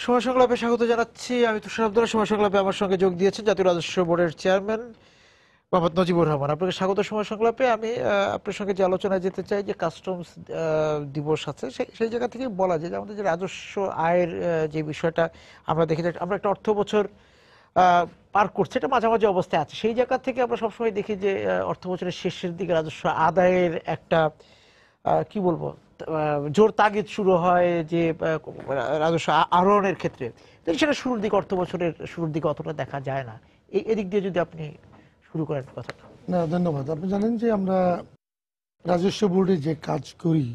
সময় সংলাপে স্বাগত জানাচ্ছি। আমি তুষার আব্দুল্লাহ। সময় সংলাপে আমার সঙ্গে যোগ দিয়েছেন জাতীয় রাজস্ব বোর্ডের চেয়ারম্যান মোহাম্মদ নজিবুর রহমান। আপনাকে স্বাগত সময় সংলাপে। আমি আপনার সঙ্গে যে আলোচনায় যেতে চাই, যে কাস্টমস দিবস আছে, সেই জায়গা থেকে বলা যায় যে আমাদের যে রাজস্ব আয়ের যে বিষয়টা আমরা দেখি, যে আমরা একটা অর্থ বছর পার করছে, এটা মাঝামাঝি অবস্থায় আছে। সেই জায়গা থেকে আমরা সবসময় দেখি যে অর্থ বছরের শেষের দিকে রাজস্ব আদায়ের একটা কি বলবো, জোর তাগিদ শুরু হয় যে রাজস্ব আহরণের ক্ষেত্রে। কিন্তু সেটা শুরুর দিকে, অর্থ বছরের শুরুর দিকে অতটা দেখা যায় না। এদিক দিয়ে যদি আপনি শুরু করেন কথাটা। না, ধন্যবাদ। আপনি জানেন যে আমরা রাজস্ব বোর্ডে যে কাজ করি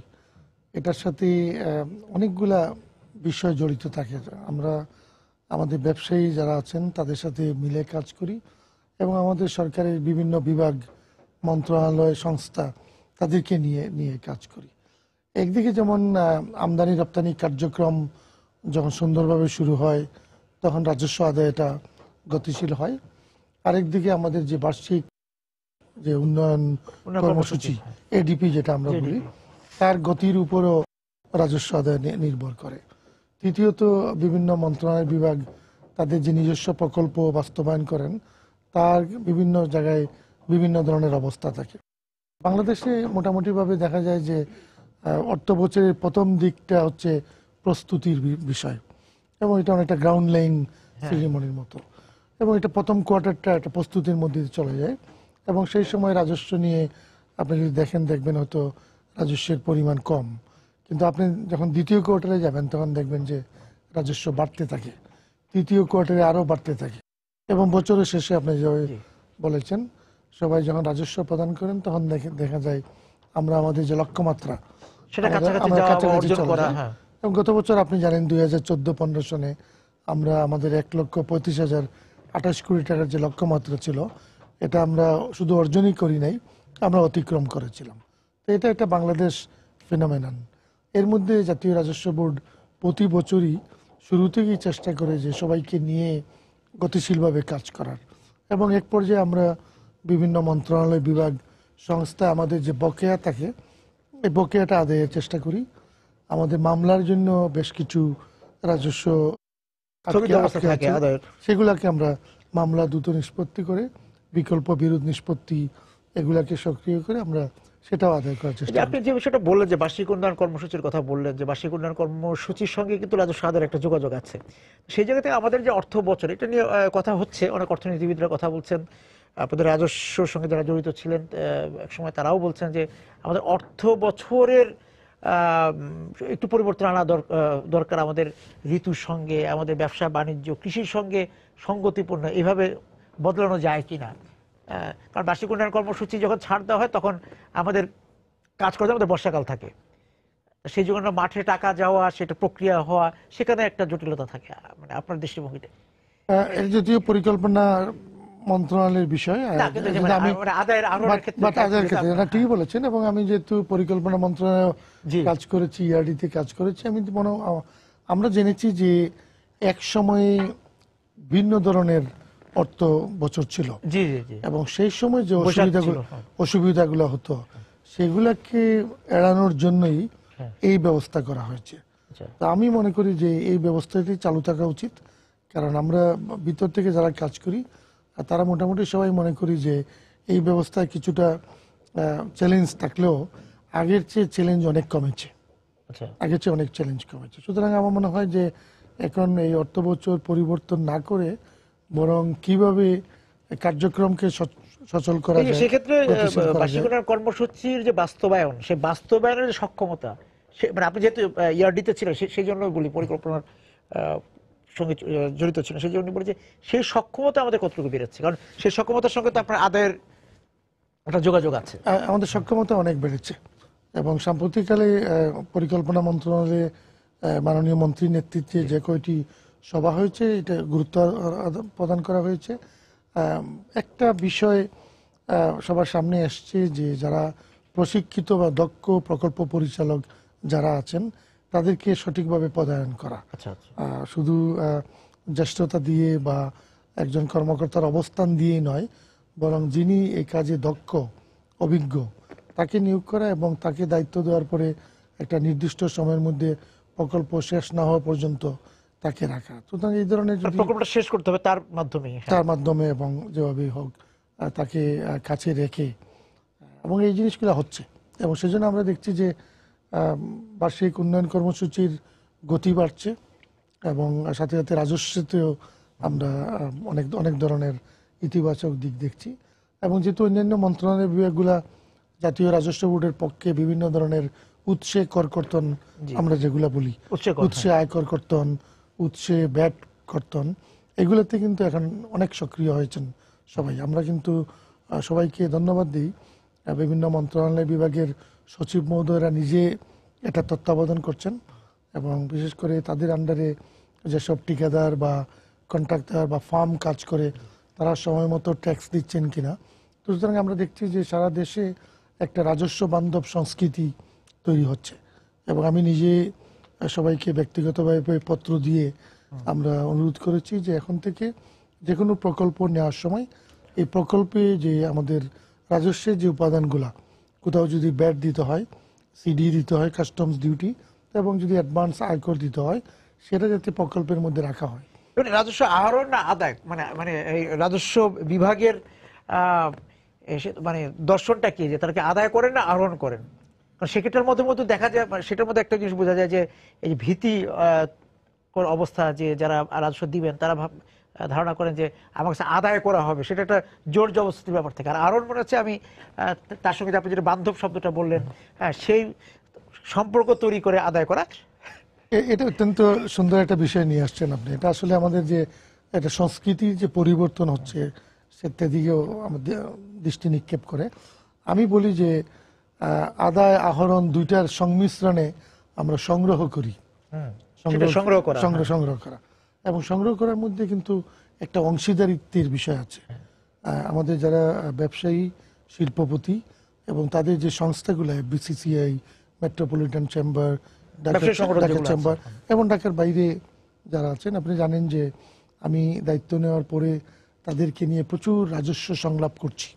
এটার সাথে অনেকগুলা বিষয় জড়িত থাকে। আমরা আমাদের ব্যবসায়ী যারা আছেন তাদের সাথে মিলে কাজ করি এবং আমাদের সরকারের বিভিন্ন বিভাগ, মন্ত্রণালয়, সংস্থা তাদেরকে নিয়ে নিয়ে কাজ করি। একদিকে যেমন আমদানি রপ্তানি কার্যক্রম যখন সুন্দরভাবে শুরু হয় তখন রাজস্ব আদায়টা গতিশীল হয়। আরেকদিকে আমাদের যে বার্ষিক যে উন্নয়ন কর্মসূচি এডিপি যেটা আমরা বলি, তার গতির উপরও রাজস্ব আদায় নির্ভর করে। তৃতীয়ত বিভিন্ন মন্ত্রণালয় বিভাগ তাদের যে নিজস্ব প্রকল্প বাস্তবায়ন করেন তার বিভিন্ন জায়গায় বিভিন্ন ধরনের অবস্থা থাকে। বাংলাদেশে মোটামুটিভাবে দেখা যায় যে অর্থ বছরের প্রথম দিকটা হচ্ছে প্রস্তুতির বিষয় এবং এটা অনেকটা গ্রাউন্ড লেইং সেরিমনির মতো, এবং এটা প্রথম কোয়ার্টারটা একটা প্রস্তুতির মধ্যে দিয়ে চলে যায় এবং সেই সময় রাজস্ব নিয়ে আপনি যদি দেখবেন হয়তো রাজস্বের পরিমাণ কম, কিন্তু আপনি যখন দ্বিতীয় কোয়ার্টারে যাবেন তখন দেখবেন যে রাজস্ব বাড়তে থাকে, তৃতীয় কোয়ার্টারে আরও বাড়তে থাকে এবং বছরের শেষে আপনি যে বলেছেন সবাই যখন রাজস্ব প্রদান করেন তখন দেখা যায় আমরা আমাদের যে লক্ষ্যমাত্রা আমরা কাছাকাছি চলে যাই। এবং গত বছর আপনি জানেন 2014-15 সনে আমরা আমাদের 1,35,028 কোটি টাকার যে লক্ষ্যমাত্রা ছিল এটা আমরা শুধু অর্জনই করি নাই, আমরা অতিক্রম করেছিলাম। তো এটা একটা বাংলাদেশ ফিনোমেনন। এর মধ্যে জাতীয় রাজস্ব বোর্ড প্রতি বছরই শুরু থেকেই চেষ্টা করে যে সবাইকে নিয়ে গতিশীলভাবে কাজ করার, এবং এক পর্যায়ে আমরা বিভিন্ন মন্ত্রণালয় বিভাগ সংস্থা আমাদের যে বকেয়া থাকে এই বকেয়াটা আদায়ের চেষ্টা করি। আমাদের মামলার জন্য বেশ কিছু রাজস্ব সেগুলাকে আমরা মামলা দ্রুত নিষ্পত্তি করে বিকল্প বিরোধ নিষ্পত্তি এগুলাকে সক্রিয় করে আমরা সেটাও আদায় করার চেষ্টা করি। আপনি যে বিষয়টা বললেন যে বার্ষিক উন্নয়ন কর্মসূচির কথা বললেন, যে বার্ষিক উন্নয়ন কর্মসূচির সঙ্গে কিন্তু রাজস্ব আদায়ের একটা যোগাযোগ আছে। সেই জায়গা থেকে আমাদের যে অর্থ বছর, এটা নিয়ে কথা হচ্ছে, অনেক অর্থনীতিবিদরা কথা বলছেন, আপনাদের রাজস্বর সঙ্গে যারা জড়িত ছিলেন একসময় তারাও বলছেন যে আমাদের অর্থ বছরের একটু পরিবর্তন আনা দরকার। আমাদের ঋতুর সঙ্গে, আমাদের ব্যবসা বাণিজ্য, কৃষির সঙ্গে সঙ্গতিপূর্ণ এভাবে বদলানো যায় কিনা। কারণ বার্ষিক উন্নয়ন কর্মসূচি যখন ছাড় দেওয়া হয় তখন আমাদের কাজ করতে আমাদের বর্ষাকাল থাকে, সেই জন্য মাঠে টাকা যাওয়া, সেটা প্রক্রিয়া হওয়া, সেখানে একটা জটিলতা থাকে। মানে আপনার দৃষ্টিভঙ্গিতে এর যদিও পরিকল্পনা মন্ত্রণালয়ের বিষয়, আদায়ের ক্ষেত্রে ঠিকই বলেছেন, এবং আমি যেহেতু পরিকল্পনা মন্ত্রণালয়ে কাজ করেছি, ইআরডিতে কাজ করেছি, আমি আমরা জেনেছি যে এক সময়ে ভিন্ন ধরনের অর্থ বছর ছিল এবং সেই সময় যে অসুবিধাগুলো হতো সেগুলাকে এড়ানোর জন্যই এই ব্যবস্থা করা হয়েছে। তা আমি মনে করি যে এই ব্যবস্থাটি চালু থাকা উচিত, কারণ আমরা ভিতর থেকে যারা কাজ করি তারা মোটামুটি সবাই মনে করি যে এই ব্যবস্থায় কিছুটা চ্যালেঞ্জ থাকলেও আগের চেয়ে চ্যালেঞ্জ অনেক কমেছে, আগের চেয়ে অনেক চ্যালেঞ্জ কমেছে। সুতরাং আমার মনে হয় যে এখন এই অর্থ বছর পরিবর্তন না করে বরং কিভাবে কার্যক্রমকে সচল করা যায়, সেক্ষেত্রে বার্ষিক উন্নয়ন কর্মসূচির যে বাস্তবায়ন, সেই বাস্তবায়নের সক্ষমতা, মানে আপনি যেহেতু ইআরডিতে ছিলেন সেই জন্য বলি, পরিকল্পনার সঙ্গে জড়িত ছিলেন সেই জন্য বলি যে সেই সক্ষমতা আমাদের কতটুকু বেড়েছে, কারণ সেই সক্ষমতার সঙ্গে তো আপনার আদায়ের একটা যোগাযোগ আছে। আমাদের সক্ষমতা অনেক বেড়েছে এবং সাম্প্রতিককালে পরিকল্পনা মন্ত্রণালয়ে মাননীয় মন্ত্রীর নেতৃত্বে যে কয়টি সভা হয়েছে এটা গুরুত্ব প্রদান করা হয়েছে। একটা বিষয় সবার সামনে আসছে যে যারা প্রশিক্ষিত বা দক্ষ প্রকল্প পরিচালক যারা আছেন তাদেরকে সঠিকভাবে পদায়ন করা, শুধু জ্যেষ্ঠতা দিয়ে বা একজন কর্মকর্তার অবস্থান দিয়ে নয়, বরং যিনি এই কাজে দক্ষ অভিজ্ঞ তাকে নিয়োগ করা এবং তাকে দায়িত্ব দেওয়ার পরে একটা নির্দিষ্ট সময়ের মধ্যে প্রকল্প শেষ না হওয়া পর্যন্ত তাকে রাখা। সুতরাং এই ধরনের যদি প্রকল্পটা শেষ করতে হবে তার মাধ্যমে। তার মাধ্যমে এবং যেভাবেই হোক তাকে কাছে রেখে, এবং এই জিনিসগুলো হচ্ছে। এবং সেজন্য আমরা দেখছি যে বার্ষিক উন্নয়ন কর্মসূচির গতি বাড়ছে এবং সাথে সাথে রাজস্বতেও আমরা অনেক অনেক ধরনের ইতিবাচক দিক দেখছি। এবং যেহেতু অন্যান্য মন্ত্রণালয়ের বিভাগগুলা জাতীয় রাজস্ব বোর্ডের পক্ষে বিভিন্ন ধরনের উৎসে করকর্তন, আমরা যেগুলা বলি উৎসে আয় করকর্তন, উৎসে ব্যাট কর্তন, এগুলোতে কিন্তু এখন অনেক সক্রিয় হয়েছেন সবাই। আমরা কিন্তু সবাইকে ধন্যবাদ দিই। বিভিন্ন মন্ত্রণালয় বিভাগের সচিব মহোদয়রা নিজে এটা তত্ত্বাবধান করছেন এবং বিশেষ করে তাদের আন্ডারে যেসব ঠিকাদার বা কন্ট্রাক্টর বা ফার্ম কাজ করে তারা সময় মতো ট্যাক্স দিচ্ছেন কিনা। তো সুতরাং আমরা দেখছি যে সারা দেশে একটা রাজস্ব বান্ধব সংস্কৃতি তৈরি হচ্ছে। এবং আমি নিজে সবাইকে ব্যক্তিগতভাবে পত্র দিয়ে আমরা অনুরোধ করেছি যে এখন থেকে যে কোনো প্রকল্প নেওয়ার সময় এই প্রকল্পে যে আমাদের রাজস্বের যে উপাদানগুলা, কোথাও যদি ব্যাট দিতে হয়, সিডি দিতে হয়, কাস্টমস ডিউটি, এবং যদি অ্যাডভান্স আয়কর দিতে হয়, সেটা যাতে প্রকল্পের মধ্যে রাখা হয়। রাজস্ব আহরণ না আদায়, মানে মানে এই রাজস্ব বিভাগের মানে দর্শনটা কি, যে তারা আদায় করেন না আহরণ করেন? কারণ সেটার মধ্যে মধ্যে দেখা যায়, সেটার মধ্যে একটা জিনিস বোঝা যায় যে এই ভীতি অবস্থা, যে যারা রাজস্ব দিবেন তারা ধারণা করেন যে আমার কাছে আদায় করা হবে, সেটা একটা জোর জবরদস্তির ব্যাপার থেকে। আর আহরণ মনে হচ্ছে আমি তার সঙ্গে আপনি যেটা বান্ধব শব্দটা বললেন, সেই সম্পর্ক তৈরি করে আদায় করা। এটা অত্যন্ত সুন্দর একটা বিষয় নিয়ে আসছেন আপনি। এটা আসলে আমাদের যে একটা সংস্কৃতির যে পরিবর্তন হচ্ছে সেটার দিকেও আমাদের দৃষ্টি নিক্ষেপ করে। আমি বলি যে আদায় আহরণ দুইটার সংমিশ্রণে আমরা সংগ্রহ করি, সংগ্রহ করা, এবং সংগ্রহ করার মধ্যে কিন্তু একটা অংশীদারিত্বের বিষয় আছে। আমাদের যারা ব্যবসায়ী, শিল্পপতি এবং তাদের যে সংস্থাগুলো, BCCI, metropolitan chamber, Dhaka chamber এবং ঢাকার বাইরে যারা আছেন, আপনি জানেন যে আমি দায়িত্ব নেওয়ার পরে তাদেরকে নিয়ে প্রচুর রাজস্ব সংলাপ করছি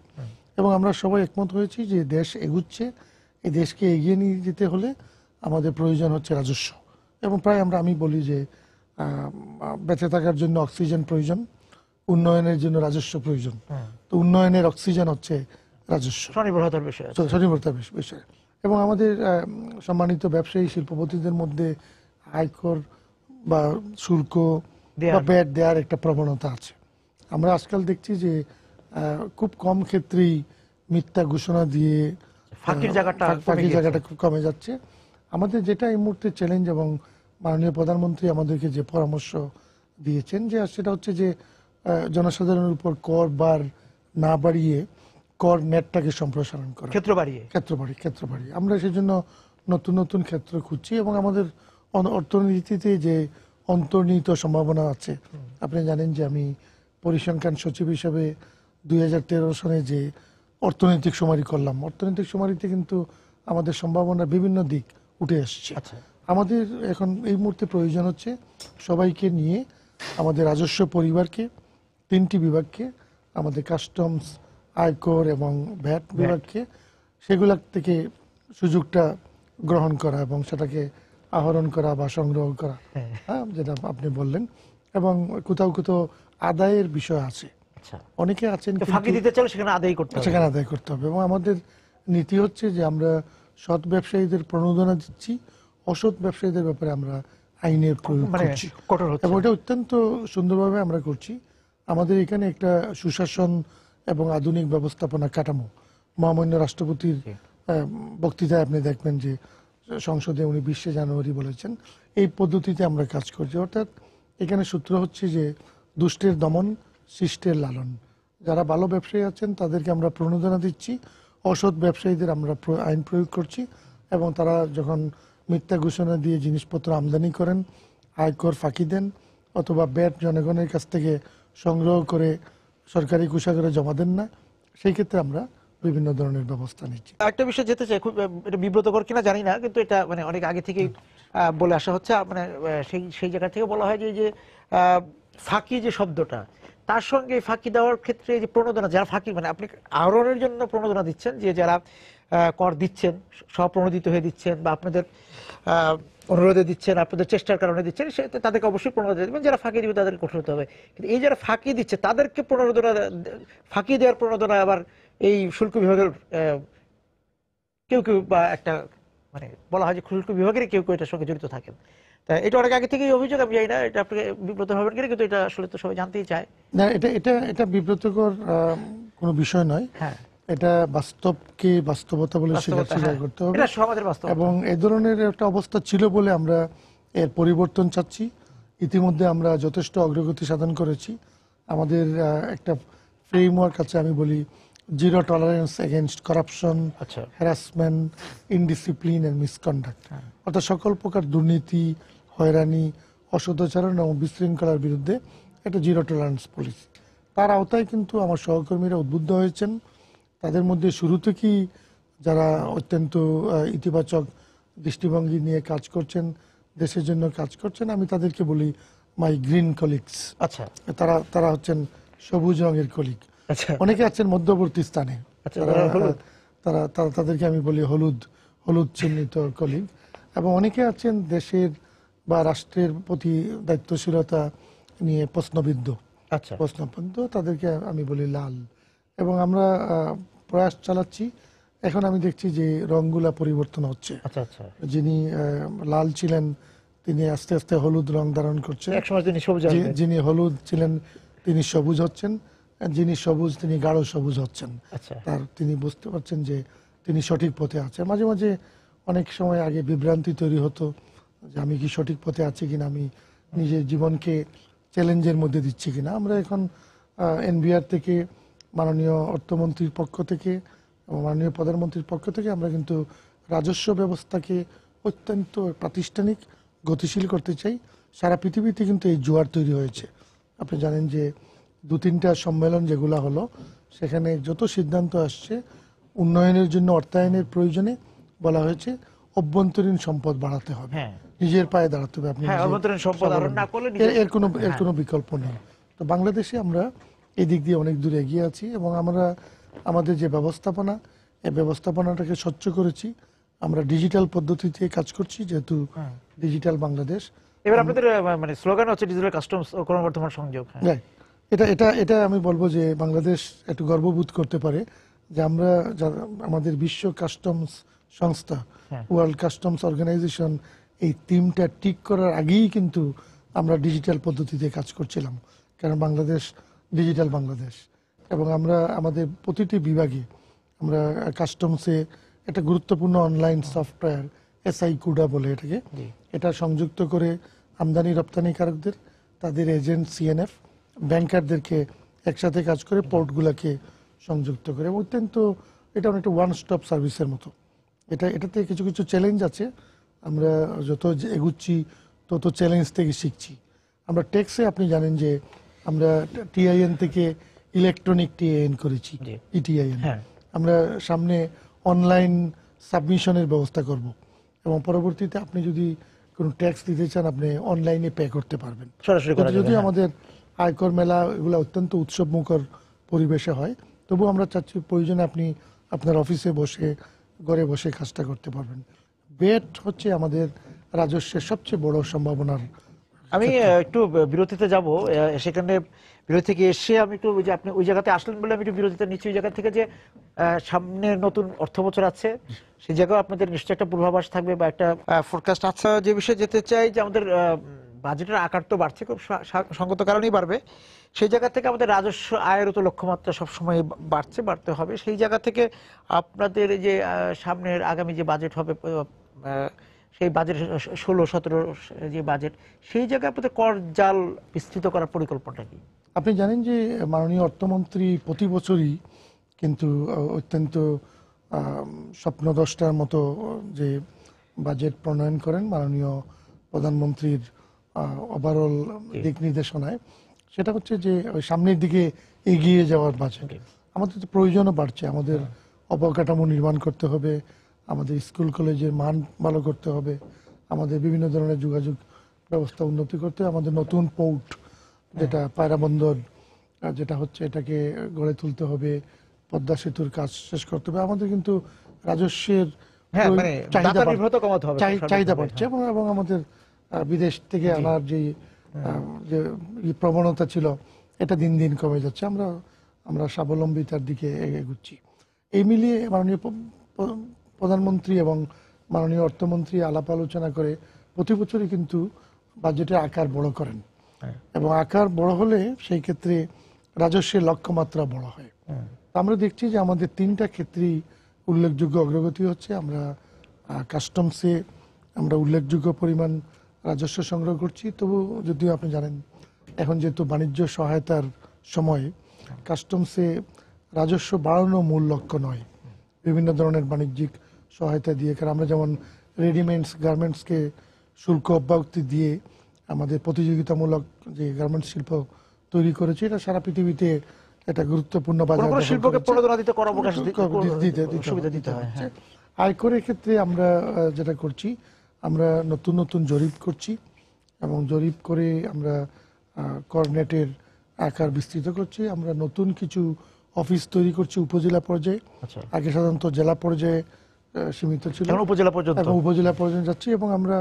এবং আমরা সবাই একমত হয়েছি যে দেশ এগুচ্ছে, এই দেশকে এগিয়ে নিয়ে যেতে হলে আমাদের প্রয়োজন হচ্ছে রাজস্ব। এবং প্রায় আমি বলি যে বেঁচে থাকার জন্য অক্সিজেন প্রয়োজন, উন্নয়নের জন্য রাজস্ব প্রয়োজন। তো উন্নয়নের অক্সিজেন হচ্ছে রাজস্ব, স্বনির্ভরতার বিষয়। এবং আমাদের সম্মানিত ব্যবসায়ী শিল্পপতিদের মধ্যে আয়কর বা শুল্ক বা ব্যাট দেওয়ার একটা প্রবণতা আছে। আমরা আজকাল দেখছি যে খুব কম ক্ষেত্রেই মিথ্যা ঘোষণা দিয়ে ফাঁকির জায়গাটা খুব কমে যাচ্ছে। আমাদের যেটা এই মুহূর্তে চ্যালেঞ্জ, এবং মাননীয় প্রধানমন্ত্রী আমাদেরকে যে পরামর্শ দিয়েছেন, যে সেটা হচ্ছে যে জনসাধারণের উপর কর বার না বাড়িয়ে কর নেটটাকে সম্প্রসারণ করা, ক্ষেত্র বাড়িয়ে। আমরা সেজন্য নতুন নতুন ক্ষেত্র খুঁজছি এবং আমাদের অর্থনীতিতে যে অন্তর্নিহিত সম্ভাবনা আছে। আপনি জানেন যে আমি পরিসংখ্যান সচিব হিসেবে 2013 সনে যে অর্থনৈতিক শুমারি করলাম, অর্থনৈতিক শুমারিতে কিন্তু আমাদের সম্ভাবনার বিভিন্ন দিক উঠে আসছে। আমাদের এখন এই মুহূর্তে প্রয়োজন হচ্ছে সবাইকে নিয়ে আমাদের রাজস্ব পরিবারকে, 3টি বিভাগকে, আমাদের কাস্টমস, আয়কর এবং ভ্যাট বিভাগকে, সেগুলোর থেকে সুযোগটা গ্রহণ করা এবং সেটাকে আহরণ করা বা সংগ্রহ করা, যেটা আপনি বললেন। এবং কোথাও কোথাও আদায়ের বিষয় আছে, অনেকে আছেন সেখানে আদায় করতে হবে। এবং আমাদের নীতি হচ্ছে যে আমরা সৎ ব্যবসায়ীদের প্রণোদনা দিচ্ছি, অসৎ ব্যবসায়ীদের ব্যাপারে আমরা আইনের প্রয়োগ করছি এবং এটা অত্যন্ত সুন্দরভাবে আমরা করছি। আমাদের এখানে একটা সুশাসন এবং আধুনিক ব্যবস্থাপনা কাঠামো, মহামান্য রাষ্ট্রপতির বক্তৃতায় আপনি দেখবেন যে সংসদে উনি 20 জানুয়ারি বলেছেন, এই পদ্ধতিতে আমরা কাজ করছি। অর্থাৎ এখানে সূত্র হচ্ছে যে দুষ্টের দমন, শিষ্টের লালন। যারা ভালো ব্যবসায়ী আছেন তাদেরকে আমরা প্রণোদনা দিচ্ছি, অসৎ ব্যবসায়ীদের আমরা আইন প্রয়োগ করছি এবং তারা যখন মিথ্যা ঘোষণা দিয়ে জিনিসপত্র আমদানি করেন, আয়কর ফাঁকি দেন অথবা ব্যাট জনগণের কাছ থেকে সংগ্রহ করে সরকারি কোষাগারে জমা দেন না, সেই ক্ষেত্রে আমরা বিভিন্ন ধরনের ব্যবস্থা নিচ্ছি। একটা বিষয় যেতে চাই, খুব এটা বিব্রতকর কিনা জানি না, কিন্তু এটা মানে অনেক আগে থেকেই বলে আসা হচ্ছে, মানে সেই জায়গা থেকে বলা হয় যে ফাঁকি যে শব্দটা, তার সঙ্গে ফাঁকি দেওয়ার ক্ষেত্রে যে প্রণোদনা, যারা ফাঁকি মানে আপনি আহরণের জন্য প্রণোদনা দিচ্ছেন, যে যারা কর দিচ্ছেন, স্বপ্রণোদিত হয়ে দিচ্ছেন বা আপনাদের অনুরোধে দিচ্ছেন, আপনাদের চেষ্টার কারণে দিচ্ছেন, সে তাদেরকে অবশ্যই প্রণোদনা দেবেন। যারা ফাঁকি দিবে তাদেরকে কঠোর হতে হবে। কিন্তু এই যারা ফাঁকি দিচ্ছে তাদেরকে প্রণোদনা, ফাঁকি দেওয়ার প্রণোদনা আবার এই শুল্ক বিভাগের কেউ কেউ বা একটা মানে বলা হয় যে শুল্ক বিভাগের কেউ কেউ এটার সঙ্গে জড়িত থাকেন। তা এটা অনেক আগে থেকেই অভিযোগ, আমি জানি না এটা আপনাকে বিব্রত হবেন কিনা, কিন্তু এটা আসলে তো সবাই জানতেই চায়। না, এটা এটা এটা বিব্রতকর কোনো বিষয় নয়। হ্যাঁ, এটা বাস্তবকে বাস্তবতা বলে স্বীকার করতে হবে, এটা সমাজের বাস্তব। এবং এ ধরনের একটা অবস্থা ছিল বলে আমরা এর পরিবর্তন চাচ্ছি। ইতিমধ্যে আমরা যথেষ্ট অগ্রগতি সাধন করেছি। আমাদের একটা ফ্রেমওয়ার্ক আছে, আমি বলি জিরো টলারেন্স এগেনস্ট করাপশন, আচ্ছা, হ্যারাসমেন্ট, ইনডিসিপ্লিন এন্ড মিসকন্ডাক্ট, অর্থাৎ সকল প্রকার দুর্নীতি, হয়রানি, অসদাচরণ এবং বিশৃঙ্খলার বিরুদ্ধে একটা জিরো টলারেন্স পলিসি। তার আওতায় কিন্তু আমার সহকর্মীরা উদ্বুদ্ধ হয়েছেন। তাদের মধ্যে শুরু থেকেই যারা অত্যন্ত ইতিবাচক দৃষ্টিভঙ্গি নিয়ে কাজ করছেন, দেশের জন্য কাজ করছেন, আমি তাদেরকে বলি মাই গ্রিন কলিগস। আচ্ছা, তারা তারা হচ্ছেন সবুজ রঙের কলিগ। আচ্ছা, অনেকে আছেন মধ্যবর্তী স্থানে, আচ্ছা, তারা তাদেরকে আমি বলি হলুদ হলুদ চিহ্নিত কলিগ। এবং অনেকে আছেন দেশের বা রাষ্ট্রের প্রতি দায়িত্বশীলতা নিয়ে প্রশ্নবিদ্ধ, আচ্ছা, তাদেরকে আমি বলি লাল। এবং আমরা প্রয়াস চালাচ্ছি। এখন আমি দেখছি যে রংগুলা পরিবর্তন হচ্ছে। আচ্ছা, আচ্ছা, যিনি লাল ছিলেন তিনি আস্তে আস্তে হলুদ রং ধারণ করছেন, একসময় তিনি সবুজ আসবেন। যিনি হলুদ ছিলেন তিনি সবুজ হচ্ছেন, যিনি সবুজ তিনি গাঢ় সবুজ হচ্ছেন। আচ্ছা, তার তিনি বুঝতে পারছেন যে তিনি সঠিক পথে আছেন। মাঝে মাঝে অনেক সময় আগে বিভ্রান্তি তৈরি হতো যে আমি কি সঠিক পথে আছি কিনা, আমি নিজের জীবনকে চ্যালেঞ্জের মধ্যে দিচ্ছি কিনা। আমরা এখন এনবিআর থেকে, মাননীয় অর্থমন্ত্রীর পক্ষ থেকে এবং মাননীয় প্রধানমন্ত্রীর পক্ষ থেকে আমরা কিন্তু রাজস্ব ব্যবস্থাকে অত্যন্ত প্রাতিষ্ঠানিক, গতিশীল করতে চাই। সারা পৃথিবীতে কিন্তু এই জোয়ার তৈরি হয়েছে। আপনি জানেন যে 2-3টা সম্মেলন যেগুলো হলো, সেখানে যত সিদ্ধান্ত আসছে উন্নয়নের জন্য অর্থায়নের প্রয়োজনে বলা হয়েছে অভ্যন্তরীণ সম্পদ বাড়াতে হবে, হ্যাঁ, নিজের পায়ে দাঁড়াতে হবে। আপনি অভ্যন্তরীণ সম্পদ আরোহণ না করলে এর কোনো বিকল্প নেই। তো বাংলাদেশে আমরা এই দিক দিয়ে অনেক দূর এগিয়ে আছি, এবং আমরা আমাদের যে ব্যবস্থাপনা, এই ব্যবস্থাপনাটাকে স্বচ্ছ করেছি। আমরা ডিজিটাল পদ্ধতিতে কাজ করছি, যেহেতু ডিজিটাল বাংলাদেশ। এবার আপনাদের মানে স্লোগান হচ্ছে ডিজিটাল কাস্টমস ও ক্রমবর্ধমান সংযোগ। হ্যাঁ, এটা এটা এটা আমি বলবো যে বাংলাদেশ একটু গর্ববোধ করতে পারে যে আমরা আমাদের বিশ্ব কাস্টমস সংস্থা, ওয়ার্ল্ড কাস্টমস অর্গানাইজেশন, এই থিমটা ঠিক করার আগেই কিন্তু আমরা ডিজিটাল পদ্ধতিতে কাজ করছিলাম, কারণ বাংলাদেশ ডিজিটাল বাংলাদেশ। এবং আমরা আমাদের প্রতিটি বিভাগে আমরা কাস্টমসে একটা গুরুত্বপূর্ণ অনলাইন সফটওয়্যার এসআই কুডা বলে এটাকে, এটা সংযুক্ত করে আমদানি রপ্তানিকারকদের, তাদের এজেন্ট সিএনএফ, ব্যাংকারদেরকে একসাথে কাজ করে পোর্টগুলোকে সংযুক্ত করে। অত্যন্ত এটা অনেকটা ওয়ান স্টপ সার্ভিসের মতো। এটাতে কিছু কিছু চ্যালেঞ্জ আছে, আমরা যত এগুচ্ছি তত চ্যালেঞ্জ থেকে শিখছি। আমরা ট্যাক্সে আপনি জানেন যে আমরা টিআইএন থেকে ইলেকট্রনিক টিআইএন করেছি, ইটিআইএন। আমরা সামনে অনলাইন সাবমিশনের ব্যবস্থা করব, এবং পরবর্তীতে আপনি যদি কোনো ট্যাক্স দিতে চান আপনি অনলাইনে পে করতে পারবেন। যদি আমাদের আয়কর মেলা এগুলো অত্যন্ত উৎসবমুখর পরিবেশে হয়, তবু আমরা চাচ্ছি প্রয়োজনে আপনি আপনার অফিসে বসে, ঘরে বসে কাজটা করতে পারবেন। বেট হচ্ছে আমাদের রাজস্বের সবচেয়ে বড় সম্ভাবনার। আমি একটু বিরতিতে যাব, সেখানে বিরতি থেকে এসে আমি একটু যে আপনি ওই জায়গাতে আসলেন বলে আমি একটু বিরতিতে নিচ্ছি ওই জায়গা থেকে, যে সামনে নতুন অর্থ বছর আছে, সেই জায়গায় আপনাদের নিশ্চয়ই একটা পূর্বাভাস থাকবে বা একটা ফোরকাস্ট আছে। যে বিষয়ে যেতে চাই যে আমাদের বাজেটের আকার তো বাড়ছে, খুব সঙ্গত কারণেই বাড়বে। সেই জায়গা থেকে আমাদের রাজস্ব আয়ের তো লক্ষ্যমাত্রা সবসময় বাড়তে হবে। সেই জায়গা থেকে আপনাদের যে সামনের আগামী যে বাজেট হবে, সেই বাজেট 16-17 যে বাজেট, সেই জায়গায় আপনাদের কর জাল বিস্তৃত করার পরিকল্পনাটা কি? আপনি জানেন যে মাননীয় অর্থমন্ত্রী প্রতি বছরই কিন্তু অত্যন্ত স্বপ্নদ্রষ্টার মতো যে বাজেট প্রণয়ন করেন মাননীয় প্রধানমন্ত্রীর ওভারঅল দিক নির্দেশনায়, সেটা হচ্ছে যে ওই সামনের দিকে এগিয়ে যাওয়ার বাজেট। আমাদের তো প্রয়োজনও বাড়ছে, আমাদের অবকাঠামো নির্মাণ করতে হবে, আমাদের স্কুল কলেজের মান ভালো করতে হবে, আমাদের বিভিন্ন ধরনের যোগাযোগ ব্যবস্থা উন্নতি করতে হবে, আমাদের নতুন পোর্ট যেটা পায়রা বন্দর যেটা হচ্ছে এটাকে গড়ে তুলতে হবে, পদ্মা সেতুর কাজ শেষ করতে হবে। আমাদের কিন্তু রাজস্বের হ্যাঁ, মানে চাহিদা দাতা নির্ভরতা কমাতে হবে চাহিদা সার্বিকভাবে, বাড়ছে, এবং আমাদের বিদেশ থেকে আনার যে প্রবণতা ছিল এটা দিন দিন কমে যাচ্ছে। আমরা স্বাবলম্বিতার দিকে এগুচ্ছি। এই মিলিয়ে মাননীয় প্রধানমন্ত্রী এবং মাননীয় অর্থমন্ত্রী আলাপ আলোচনা করে প্রতি বছরই কিন্তু বাজেটের আকার বড় করেন, এবং আকার বড় হলে সেই ক্ষেত্রে রাজস্বের লক্ষ্যমাত্রা বড় হয়। আমরা দেখছি যে আমাদের 3টা ক্ষেত্রেই উল্লেখযোগ্য অগ্রগতি হচ্ছে। আমরা কাস্টমসে আমরা উল্লেখযোগ্য পরিমাণ রাজস্ব সংগ্রহ করছি। তবু যদিও আপনি জানেন এখন যেহেতু বাণিজ্য সহায়তার সময়, কাস্টমসে রাজস্ব বাড়ানো মূল লক্ষ্য নয়, বিভিন্ন ধরনের বাণিজ্যিক সহায়তা দিয়ে। কারণ আমরা যেমন রেডিমেডস গার্মেন্টসকে শুল্ক অব্যাহতি দিয়ে আমাদের প্রতিযোগিতামূলক যে গার্মেন্টস শিল্প তৈরি করেছে, এটা সারা পৃথিবীতে একটা গুরুত্বপূর্ণ বাজার দখল শিল্পকে করেছে। প্রণোদনা দিতে কর অবকাশ সুবিধা দিতে হয়। আয়করের ক্ষেত্রে আমরা যেটা করছি, আমরা নতুন নতুন জরিপ করছি, এবং জরিপ করে আমরা করনেটের আকার বিস্তৃত করছি। আমরা নতুন কিছু অফিস তৈরি করছি উপজেলা পর্যায়ে। আগে সাধারণত জেলা পর্যায়ে সীমিত ছিল, উপজেলা পর্যন্ত, এবং উপজেলা পর্যন্ত যাচ্ছি। এবং আমরা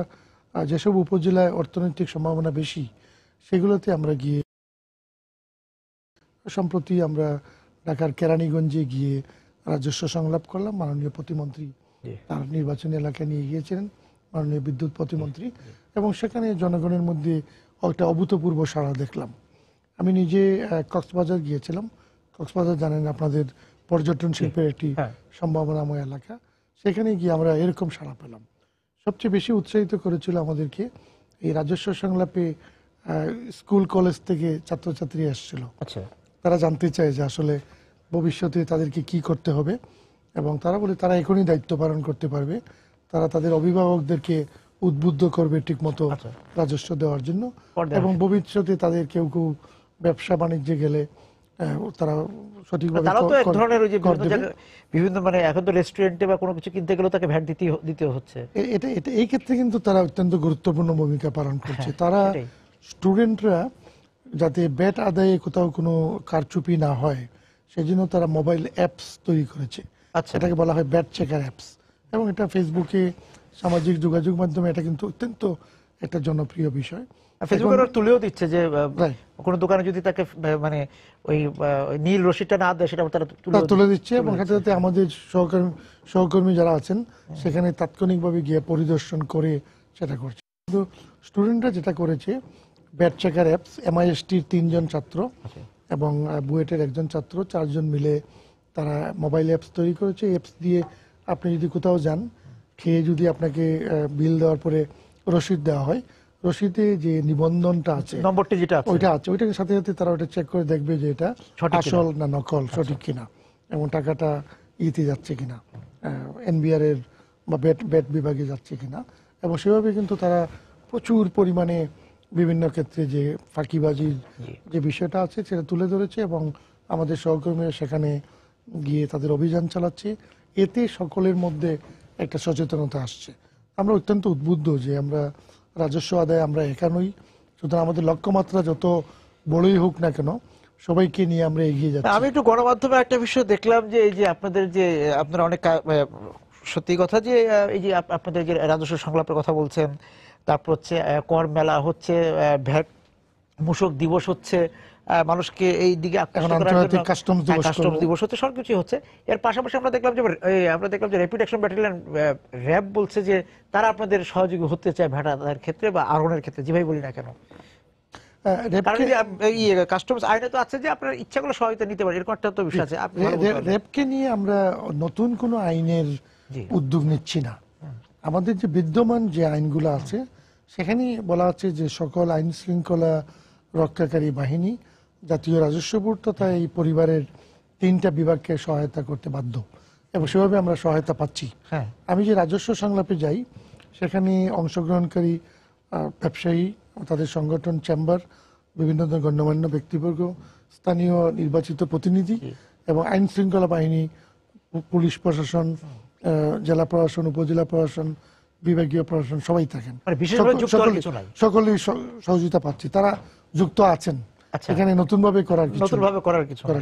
যেসব উপজেলায় অর্থনৈতিক সম্ভাবনা বেশি সেগুলোতে আমরা গিয়ে, সম্প্রতি আমরা ঢাকার কেরানীগঞ্জে গিয়ে রাজস্ব সংলাপ করলাম। মাননীয় প্রতিমন্ত্রী তার নির্বাচনী এলাকায় নিয়ে গিয়েছিলেন, মাননীয় বিদ্যুৎ প্রতিমন্ত্রী, এবং সেখানে জনগণের মধ্যে একটা অভূতপূর্ব সাড়া দেখলাম। আমি নিজে কক্সবাজার গিয়েছিলাম। কক্সবাজার জানেন আপনাদের পর্যটন শিল্পের একটি সম্ভাবনাময় এলাকা। সেখানে গিয়ে আমরা এরকম সাড়া পেলাম। সবচেয়ে বেশি উৎসাহিত করেছিল আমাদেরকে এই রাজস্ব সংলাপে স্কুল কলেজ থেকে ছাত্রছাত্রী আসছিল। তারা জানতে চায় যে আসলে ভবিষ্যতে তাদেরকে কি করতে হবে, এবং তারা বলে তারা এখনই দায়িত্ব পালন করতে পারবে। তারা তাদের অভিভাবকদেরকে উদ্বুদ্ধ করবে ঠিকমতো রাজস্ব দেওয়ার জন্য, এবং ভবিষ্যতে তাদের কেউ কেউ ব্যবসা বাণিজ্যে গেলে তারা সঠিকভাবে বিভিন্ন, মানে এখন তো রেস্টুরেন্টে বা কোনো কিছু কিনতে গেলেও তাকে ভ্যাট দিতে হচ্ছে। এটা এই ক্ষেত্রে কিন্তু তারা অত্যন্ত গুরুত্বপূর্ণ ভূমিকা পালন করছে। তারা স্টুডেন্টরা যাতে ব্যাট আদায়ে কোথাও কোনো কারচুপি না হয় সেজন্য তারা মোবাইল অ্যাপস তৈরি করেছে। এটাকে বলা হয় ব্যাট চেকার অ্যাপস, এবং এটা ফেসবুকে সামাজিক যোগাযোগ মাধ্যমে এটা কিন্তু অত্যন্ত একটা জনপ্রিয় বিষয়। ফেসবুকে তুলেও দিচ্ছে যে কোন দোকানে যদি তাকে মানে ওই নীল রশিদটা না দেয় সেটা তারা তুলে দিচ্ছে, এবং সাথে সাথে আমাদের সহকর্মী যারা আছেন সেখানে তাৎক্ষণিকভাবে গিয়ে পরিদর্শন করে সেটা করছে। কিন্তু স্টুডেন্টরা যেটা করেছে, ব্যাট চেকার অ্যাপস, MISTর 3 জন ছাত্র এবং বুয়েটের 1 জন ছাত্র, 4 জন মিলে তারা মোবাইল অ্যাপস তৈরি করেছে। অ্যাপস দিয়ে আপনি যদি কোথাও যান, খেয়ে যদি আপনাকে বিল দেওয়ার পরে রসিদ দেওয়া হয়, রসিদে যে নিবন্ধনটা আছে, নম্বরটি যেটা আছে, ওইটা আছে, ওইটার সাথে সাথে তারা ওটা চেক করে দেখবে যে এটা আসল না নকল, সঠিক কিনা, এবং টাকাটা ইতে যাচ্ছে কিনা, NBR এর বা ব্যাট বিভাগে যাচ্ছে কিনা। এবং সেভাবে কিন্তু তারা প্রচুর পরিমাণে বিভিন্ন ক্ষেত্রে যে ফাঁকিবাজির যে বিষয়টা আছে সেটা তুলে ধরেছে, এবং আমাদের সহকর্মীরা সেখানে গিয়ে তাদের অভিযান চালাচ্ছে। এতে সকলের মধ্যে একটা সচেতনতা আসছে। আমরা অত্যন্ত উদ্বুদ্ধ যে আমরা রাজস্ব আদায় আমরা একা নই, সুতরাং আমাদের লক্ষ্যমাত্রা যত বড়ই হোক না কেন সবাইকে নিয়ে আমরা এগিয়ে যাচ্ছি। আমি একটু গণমাধ্যমে একটা বিষয় দেখলাম যে এই যে আপনাদের যে আপনারা অনেক সত্যি কথা যে এই যে আপনাদের যে রাজস্ব সংলাপের কথা বলছেন, তারপর হচ্ছে কর মেলা হচ্ছে, ভ্যাট মূসক দিবস হচ্ছে, মানুষকে এই দিকে কাস্টমস দিবস হচ্ছে, সবকিছু হচ্ছে। এর পাশাপাশি আমরা দেখলাম যে র্যাপিড অ্যাকশন ব্যাটালিয়ন র্যাব বলছে যে তারা আপনাদের সহযোগী হতে চায় ভ্যাট আদায়ের ক্ষেত্রে বা আরোহণের ক্ষেত্রে, যেভাবে বলি না কেন। কাস্টমস আইনে তো আছে যে আপনার ইচ্ছাগুলো সহায়তা নিতে পারে, এরকম একটা তো বিষয় আছে। র্যাবকে নিয়ে আমরা নতুন কোনো আইনের উদ্যোগ নিচ্ছি না। আমাদের যে বিদ্যমান যে আইনগুলো আছে সেখানে বলা আছে যে সকল আইন শৃঙ্খলা রক্ষাকারী বাহিনী, জাতীয় রাজস্ব বোর্ড তথা এই পরিবারের 3টা বিভাগকে সহায়তা করতে বাধ্য, এবং সেভাবে আমরা সহায়তা পাচ্ছি। আমি যে রাজস্ব সংলাপে যাই সেখানে অংশগ্রহণকারী ব্যবসায়ী, তাদের সংগঠন, চেম্বার, বিভিন্ন ধরনের গণ্যমান্য ব্যক্তিবর্গ, স্থানীয় নির্বাচিত প্রতিনিধি এবং আইন শৃঙ্খলা বাহিনী, পুলিশ প্রশাসন, জেলা প্রশাসন, উপজেলা প্রশাসন, বিভাগীয় প্রশাসন সবাই থাকেন, সকলেই সহযোগিতা পাচ্ছি। তারা যুক্ত আছেন, আচ্ছা। এখানে নতুন ভাবে করার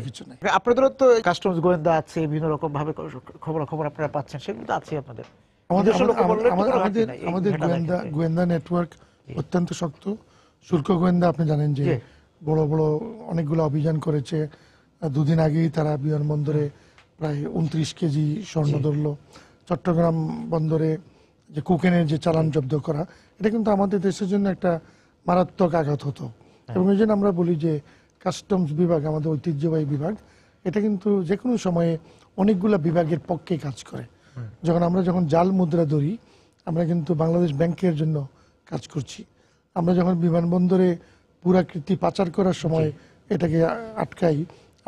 কিছু নেই। আপনাদেরও তো কাস্টমস গোয়েন্দা আছে, বিভিন্ন রকম ভাবে খবর আপনারা পাচ্ছেন, সেগুলো তো আছে আপনাদের। আমাদের নিজস্ব লোক বললে তো কোনো ঘাটতি আমাদের নাই এই আমাদের ভেটাদার ক্ষেত্রে। গোয়েন্দা নেটওয়ার্ক অত্যন্ত শক্ত। শুল্ক গোয়েন্দা আপনি জানেন যে জি। বড় বড় অনেকগুলো অভিযান করেছে। দুদিন আগেই তারা বিমানবন্দরে প্রায় 29 কেজি স্বর্ণ ধরলো। চট্টগ্রাম বন্দরে যে কোকেনের যে চালান জব্দ করা, এটা কিন্তু আমাদের দেশের জন্য একটা মারাত্মক আঘাত হতো। এবং এই জন্য আমরা বলি যে কাস্টমস বিভাগ আমাদের ঐতিহ্যবাহী বিভাগ, এটা কিন্তু যে কোনো সময়ে অনেকগুলা বিভাগের পক্ষে কাজ করে। যখন জাল মুদ্রা ধরি, আমরা কিন্তু বাংলাদেশ ব্যাংকের জন্য কাজ করছি। আমরা যখন বিমানবন্দরে পুরাকৃতি পাচার করার সময় এটাকে আটকাই,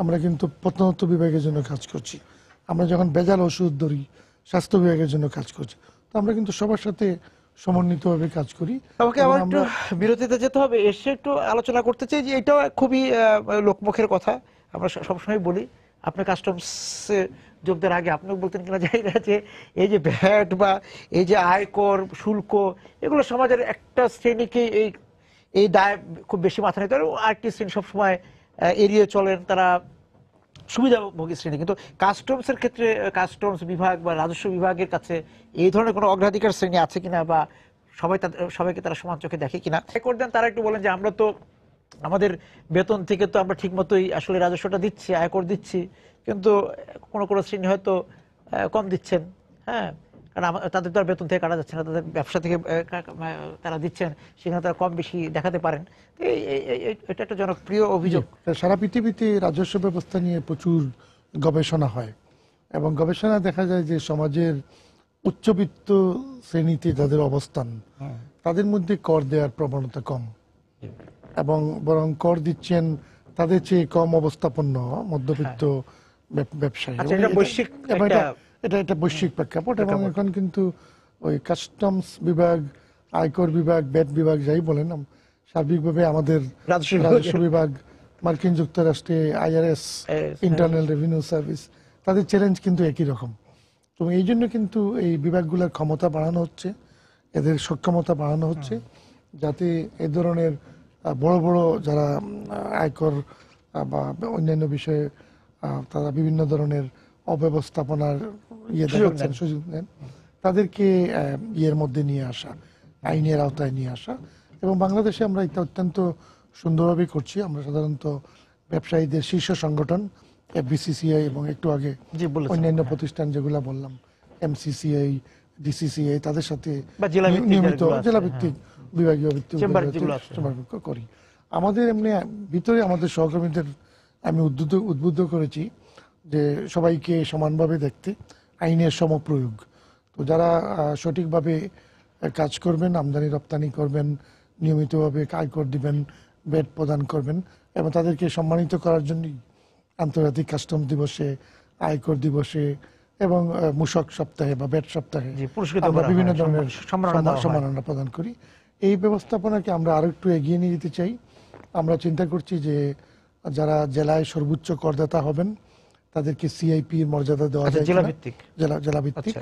আমরা কিন্তু প্রত্নতত্ত্ব বিভাগের জন্য কাজ করছি। আমরা যখন ভেজাল ওষুধ ধরি, স্বাস্থ্য বিভাগের জন্য কাজ করছি। তো আমরা কিন্তু সবার সাথে সমন্বিতভাবে কাজ করি। আমাকে আবার একটু বিরতিতে যেতে হবে, এসে একটু আলোচনা করতে চাই যে এটাও খুবই লোকমুখের কথা। আমরা সবসময় বলি, আপনি কাস্টমসে যোগ দেওয়ার আগে আপনিও বলতেন কিনা জানি না, যে এই যে ভ্যাট বা এই যে আয়কর শুল্ক, এগুলো সমাজের একটা শ্রেণীকে এই দায় খুব বেশি মাথা নিতে পারে, আরেকটি শ্রেণী সবসময় এড়িয়ে চলেন, তারা সুবিধাভোগী শ্রেণী। কিন্তু কাস্টমসের ক্ষেত্রে কাস্টমস বিভাগ বা রাজস্ব বিভাগের কাছে এই ধরনের কোনো অগ্রাধিকার শ্রেণী আছে কিনা, বা সবাইকে তারা সমান চোখে দেখে কিনা। করতেন তারা একটু বলেন যে আমরা তো আমাদের বেতন থেকে তো আমরা ঠিক মতোই আসলে রাজস্বটা দিচ্ছি, আয়কর দিচ্ছি, কিন্তু কোনো শ্রেণী হয়তো কম দিচ্ছেন। হ্যাঁ, কারণ তাদের তো আর বেতন থেকে কাটা যাচ্ছে না, তাদের ব্যবসা থেকে তারা দিচ্ছেন, সেখানে তারা কম বেশি দেখাতে পারেন। এটা একটা জনপ্রিয় অভিযোগ। সারা পৃথিবীতে রাজস্ব ব্যবস্থা নিয়ে প্রচুর গবেষণা হয়, এবং গবেষণা দেখা যায় যে সমাজের উচ্চবিত্ত শ্রেণীতে যাদের অবস্থান, তাদের মধ্যে কর দেওয়ার প্রবণতা কম, এবং বরং কর দিচ্ছেন তাদের চেয়ে কম অবস্থাপন্ন মধ্যবিত্ত ব্যবসায়ী। এটা বৈশ্বিক প্রেক্ষাপট। এবং এখন কিন্তু ওই কাস্টমস বিভাগ, আয়কর বিভাগ, ভ্যাট বিভাগ যাই বলেন, সার্বিকভাবে আমাদের রাজস্ব বিভাগ, মার্কিন যুক্তরাষ্ট্রে আইআরএস, ইন্টারনাল রেভিনিউ সার্ভিস, তাদের চ্যালেঞ্জ কিন্তু একই রকম। তো এই জন্য কিন্তু এই বিভাগগুলোর ক্ষমতা বাড়ানো হচ্ছে, এদের সক্ষমতা বাড়ানো হচ্ছে, যাতে এ ধরনের বড় বড় যারা আয়কর বা অন্যান্য বিষয়ে তারা বিভিন্ন ধরনের অব্যবস্থাপনার দেখাচ্ছেন, সুযোগ নেন, তাদেরকে ইয়ের মধ্যে নিয়ে আসা, আইনের আওতায় নিয়ে আসা। এবং বাংলাদেশে আমরা এটা অত্যন্ত সুন্দরভাবে করছি। আমরা সাধারণত ব্যবসায়ীদের শীর্ষ সংগঠন এফবিসিসিআই এবং একটু আগে অন্যান্য প্রতিষ্ঠান যেগুলো বললাম, এমসিসিআই, ডিসিসিআই, তাদের সাথে নিয়মিত জেলাভিত্তিক বিভাগীয় ভিত্তিক করি। আমাদের এমনি ভিতরে আমাদের সহকর্মীদের আমি উদ্বুদ্ধ করেছি যে সবাইকে সমানভাবে দেখতে, আইনের সমপ্রয়োগ। তো যারা সঠিকভাবে কাজ করবেন, আমদানি রপ্তানি করবেন, নিয়মিতভাবে আয়কর দিবেন, ভ্যাট প্রদান করবেন, এবং তাদেরকে সম্মানিত করার জন্যই আন্তর্জাতিক কাস্টম দিবসে, আয়কর দিবসে এবং মূসক সপ্তাহে বা ভ্যাট সপ্তাহে আমরা বিভিন্ন ধরনের সম্মাননা প্রদান করি। এই ব্যবস্থাপনাকে আমরা আরো একটু এগিয়ে নিয়ে যেতে চাই। আমরা চিন্তা করছি যে যারা জেলায় সর্বোচ্চ করদাতা হবেন তাদেরকে সিআইপি মর্যাদা দেওয়া যায়, জেলাভিত্তিক।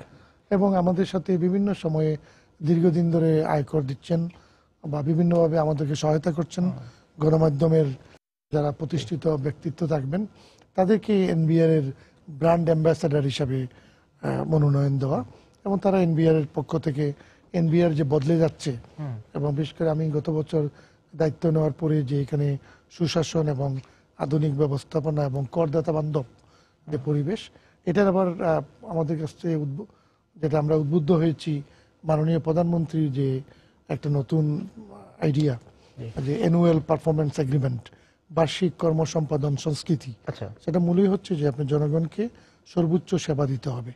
এবং আমাদের সাথে বিভিন্ন সময়ে দীর্ঘদিন ধরে আয়কর দিচ্ছেন বা বিভিন্নভাবে আমাদেরকে সহায়তা করছেন গণমাধ্যমের যারা প্রতিষ্ঠিত ব্যক্তিত্ব থাকবেন, তাদেরকে এনবিআর এর ব্র্যান্ড অ্যাম্বাসাডার হিসাবে মনোনয়ন দেওয়া, এবং তারা এনবিআর এর পক্ষ থেকে, এনবিআর যে বদলে যাচ্ছে, এবং বিশেষ করে আমি গত বছর দায়িত্ব নেওয়ার পরে যে এখানে সুশাসন এবং আধুনিক ব্যবস্থাপনা এবং করদাতা বান্ধব যে পরিবেশ, এটার আবার আমাদের কাছে যেটা আমরা উদ্বুদ্ধ হয়েছি, মাননীয় প্রধানমন্ত্রীর যে একটা নতুন আইডিয়া, যে অ্যানুয়াল পারফরমেন্স এগ্রিমেন্ট, বার্ষিক কর্মসম্পাদন সংস্কৃতি, সেটা মূলই হচ্ছে যে আপনি জনগণকে সর্বোচ্চ সেবা দিতে হবে।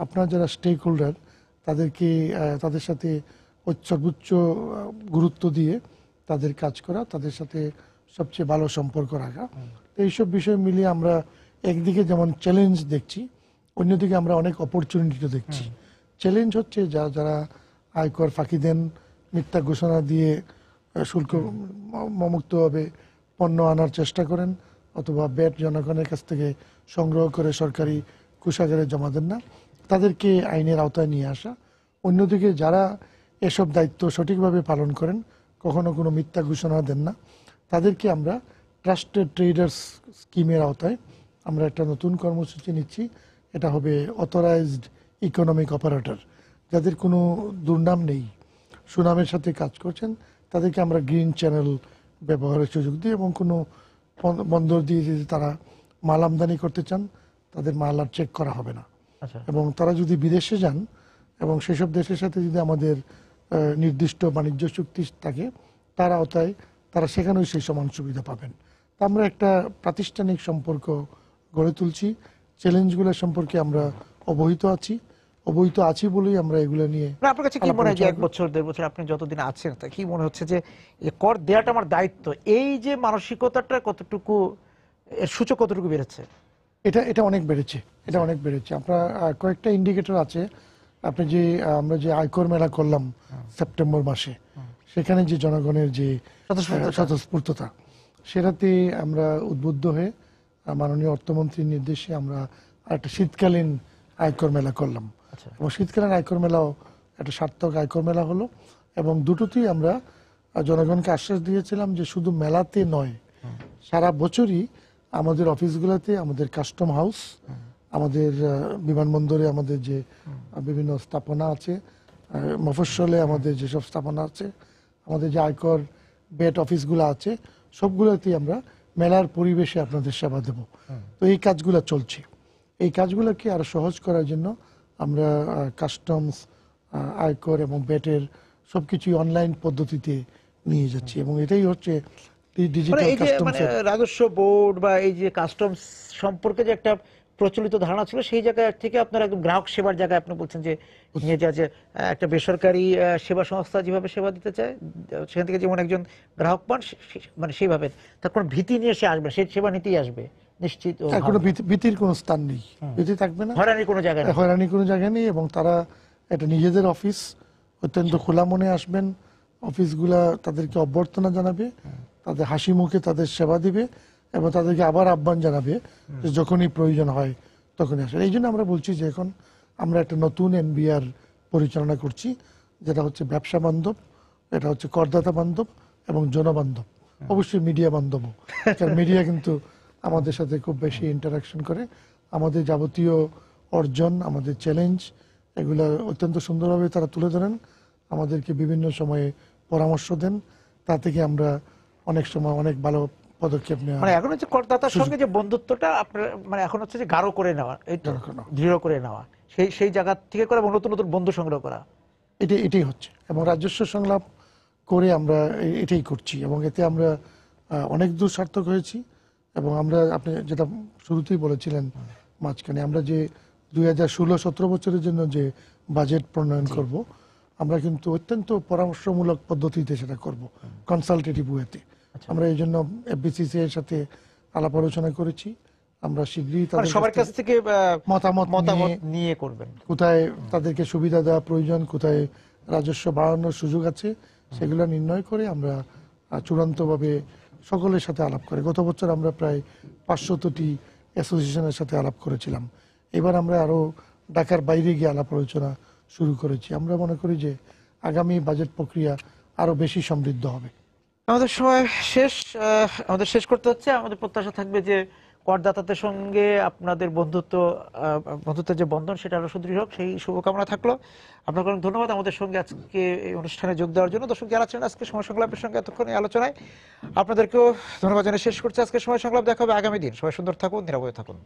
আপনার যারা স্টেক হোল্ডার, তাদেরকে তাদের সাথে সর্বোচ্চ গুরুত্ব দিয়ে তাদের কাজ করা, তাদের সাথে সবচেয়ে ভালো সম্পর্ক রাখা। তো এইসব বিষয় মিলিয়ে আমরা একদিকে যেমন চ্যালেঞ্জ দেখছি, অন্যদিকে আমরা অনেক অপরচুনিটিও দেখছি। চ্যালেঞ্জ হচ্ছে যারা আয়কর ফাঁকি দেন, মিথ্যা ঘোষণা দিয়ে শুল্ক মুক্তভাবে পণ্য আনার চেষ্টা করেন, অথবা ভ্যাট জনগণের কাছ থেকে সংগ্রহ করে সরকারি কোষাগারে জমা দেন না, তাদেরকে আইনের আওতায় নিয়ে আসা। অন্যদিকে যারা এসব দায়িত্ব সঠিকভাবে পালন করেন, কখনো কোনো মিথ্যা ঘোষণা দেন না, তাদেরকে আমরা ট্রাস্টেড ট্রেডার্স স্কিমের আওতায় আমরা একটা নতুন কর্মসূচি নিচ্ছি। এটা হবে অথরাইজড ইকোনমিক অপারেটর, যাদের কোনো দুর্নাম নেই, সুনামের সাথে কাজ করছেন, তাদেরকে আমরা গ্রিন চ্যানেল ব্যবহারের সুযোগ দিই এবং কোনো বন্দর দিয়ে যদি তারা মাল আমদানি করতে চান তাদের মাল আর চেক করা হবে না। আচ্ছা। এবং তারা যদি বিদেশে যান এবং সেসব দেশের সাথে যদি আমাদের নির্দিষ্ট বাণিজ্য চুক্তি থাকে তার আওতায় তারা সেখানেও সেই সমান সুবিধা পাবেন। তা আমরা একটা প্রাতিষ্ঠানিক সম্পর্ক গড়ে তুলছি। চ্যালেঞ্জগুলো সম্পর্কে আমরা অবহিত আছি বলেই আমরা এগুলো নিয়ে। আপনার কাছে কি মনে হয় যে 1 বছর 1.5 বছর আপনি যতদিন আছেন তা কি মনে হচ্ছে যে কর দেওয়াটা আমার দায়িত্ব, এই যে মানসিকতাটা কতটুকু, এর সূচক কতটুকু বেড়েছে? এটা অনেক বেড়েছে, আপনার কয়েকটা ইন্ডিকেটর আছে। আপনি যে আমরা যে আয়কর মেলা করলাম সেপ্টেম্বর মাসে, সেখানে যে জনগণের যে স্বতঃস্ফূর্ততা, সেটাতে আমরা উদ্বুদ্ধ হয়ে মাননীয় অর্থমন্ত্রীর নির্দেশে আমরা একটা শীতকালীন আয়কর মেলা করলাম। এবং শীতকালীন আয়কর মেলাও একটা সার্থক আয়কর মেলা হলো এবং দুটোতেই আমরা জনগণকে আশ্বাস দিয়েছিলাম যে শুধু মেলাতে নয়, সারা বছরই আমাদের অফিসগুলোতে, আমাদের কাস্টম হাউস, আমাদের বিমানবন্দরে আমাদের যে বিভিন্ন স্থাপনা আছে, মফস্বলে আমাদের যেসব স্থাপনা আছে, আমাদের যে আয়কর বেট অফিসগুলো আছে, সবগুলোতেই আমরা মেলার পরিবেশে আপনাদের সেবা দেব। তো এই কাজগুলো চলছে। এই কাজগুলোকে আরো সহজ করার জন্য আমরা কাস্টমস, আয়কর এবং বেটের সবকিছু অনলাইন পদ্ধতিতে নিয়ে যাচ্ছি এবং এটাই হচ্ছে ডিজিটাল কাস্টমস। রাজস্ব বোর্ড বা এই যে কাস্টমস সম্পর্কে যে একটা প্রচলিত ধারণা ছিল, সেই জায়গা থেকে আপনারা একদম গ্রাহক সেবার জায়গায় আপনি বলছেন যে নিয়ে যাওয়া, যে একটা বেসরকারি সেবা সংস্থা যেভাবে সেবা দিতে চায় সেখান থেকে যেমন একজন গ্রাহক পান, মানে সেইভাবে তার কোনো ভীতি নিয়ে সে আসবে, সেই সেবা নিতেই আসবে নিশ্চিত। কোনো ভীতির কোনো স্থান নেই, ভীতি থাকবে না, হয়রানির কোনো জায়গা নেই। এবং তারা এটা নিজেদের অফিস, অত্যন্ত খোলা মনে আসবেন। অফিসগুলা তাদেরকে অভ্যর্থনা জানাবে, তাদের হাসি মুখে তাদের সেবা দিবে এবং তাদেরকে আবার আহ্বান জানাবে যে যখনই প্রয়োজন হয় তখনই আসবে। এই জন্য আমরা বলছি যে এখন আমরা একটা নতুন এনবিআর পরিচালনা করছি, যেটা হচ্ছে ব্যবসা বান্ধব, এটা হচ্ছে করদাতা বান্ধব এবং জনবান্ধব, অবশ্যই মিডিয়া বান্ধব। কারণ মিডিয়া কিন্তু আমাদের সাথে খুব বেশি ইন্টারাকশন করে, আমাদের যাবতীয় অর্জন, আমাদের চ্যালেঞ্জ, এগুলো অত্যন্ত সুন্দরভাবে তারা তুলে ধরেন, আমাদেরকে বিভিন্ন সময়ে পরামর্শ দেন। তা থেকে আমরা অনেক সময় অনেক ভালো পদক্ষেপ নেওয়া, মানে এখন হচ্ছে করদাতার সঙ্গে যে বন্ধুত্বটা আপনার, মানে এখন হচ্ছে যে গাঢ় করে নেওয়া, দৃঢ় করে নেওয়া, সেই জায়গা থেকে করে নতুন নতুন বন্ধু সংগ্রহ করা, এটাই হচ্ছে। এবং রাজস্ব সংলাপ করে আমরা এটাই করছি এবং এতে আমরা অনেক দূর সার্থক হয়েছি। এবং আমরা, আপনি যেটা শুরুতেই বলেছিলেন মাঝখানে, আমরা যে 2016-17 বছরের জন্য যে বাজেট প্রণয়ন করব, আমরা কিন্তু অত্যন্ত পরামর্শমূলক পদ্ধতিতে সেটা করব, কনসালটেটিভ ওয়েতে। আমরা এই জন্য এফবিসিসি এর সাথে আলাপ আলোচনা করেছি। আমরা শীঘ্রই তাদের সবার কাছ থেকে মতামত নিয়ে করবেন, কোথায় তাদেরকে সুবিধা দেওয়া প্রয়োজন, কোথায় রাজস্ব বাড়ানোর সুযোগ আছে, সেগুলো নির্ণয় করে আমরা চূড়ান্তভাবে সকলের সাথে আলাপ করে, গত বছর আমরা প্রায় 500টি অ্যাসোসিয়েশনের সাথে আলাপ করেছিলাম। এবার আমরা আরো ঢাকার বাইরে গিয়ে আলাপ আলোচনা শুরু করেছি। আমরা মনে করি যে আগামী বাজেট প্রক্রিয়া আরো বেশি সমৃদ্ধ হবে। আমাদের সময় শেষ, আমাদের শেষ করতে হচ্ছে। আমাদের প্রত্যাশা থাকবে যে করদাতাদের সঙ্গে আপনাদের বন্ধুত্বের যে বন্ধন সেটা আরো সুদৃঢ় হোক, সেই শুভকামনা থাকলো। আপনাকে অনেক ধন্যবাদ আমাদের সঙ্গে আজকে এই অনুষ্ঠানে যোগ দেওয়ার জন্য। দর্শক যারা ছিলেন আজকে সময় সংলাপের সঙ্গে এতক্ষণ এই আলোচনায়, আপনাদেরকেও ধন্যবাদ জানিয়ে শেষ করছি আজকে সময় সংলাপ। দেখা হবে আগামী দিন। সবাই সুন্দর থাকুন, নিরাপদে থাকুন।